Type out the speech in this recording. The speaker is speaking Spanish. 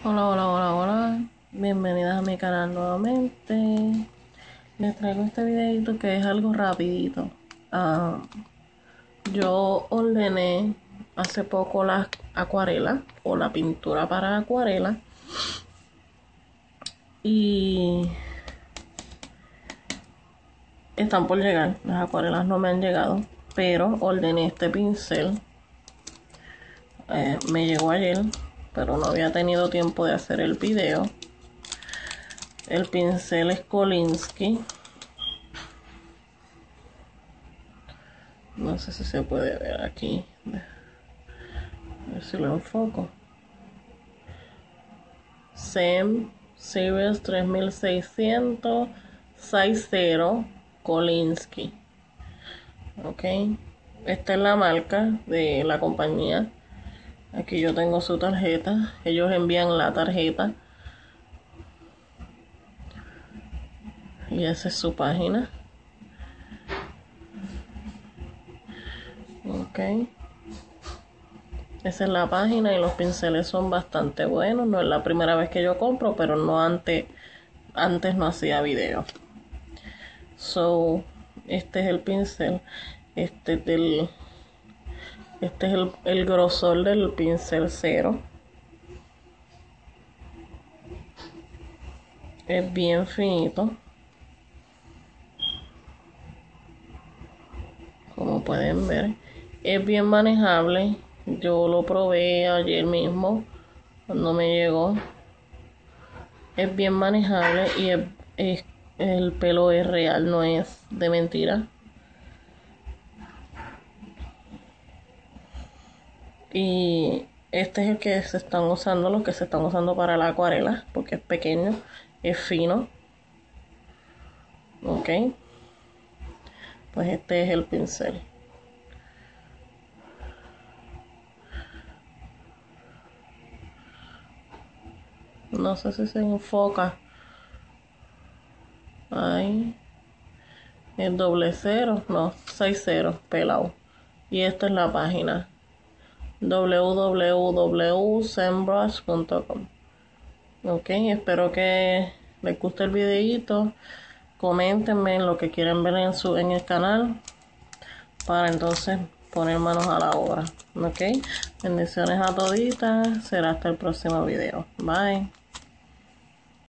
Hola, hola, hola, hola. Bienvenidas a mi canal nuevamente. Les traigo este videito que es algo rapidito. Ah, yo ordené hace poco las acuarelas o la pintura para acuarela y están por llegar. Las acuarelas no me han llegado, pero ordené este pincel. Me llegó ayer, pero no había tenido tiempo de hacer el video. El pincel es Kolinsky. No sé si se puede ver aquí. A ver si lo enfoco. SEM Series 3600 60 Kolinsky. Ok. Esta es la marca de la compañía. Aquí yo tengo su tarjeta. Ellos envían la tarjeta. Y esa es su página. Ok. Esa es la página y los pinceles son bastante buenos. No es la primera vez que yo compro, pero no antes no hacía video. So, este es el pincel. Este es el grosor del pincel cero. Es bien finito. Como pueden ver. Es bien manejable. Yo lo probé ayer mismo. Cuando me llegó. Es bien manejable y el pelo es real, no es de mentira. Y este es el que se están usando, los que se están usando para la acuarela, porque es pequeño, es fino. Ok. Pues este es el pincel. No sé si se enfoca. Ahí. El doble cero, no, 60, pelado. Y esta es la página. www.sembrush.com. Ok, espero que les guste el videito. Coméntenme lo que quieren ver en el canal para entonces poner manos a la obra. Ok, bendiciones a toditas. Será hasta el próximo video. Bye.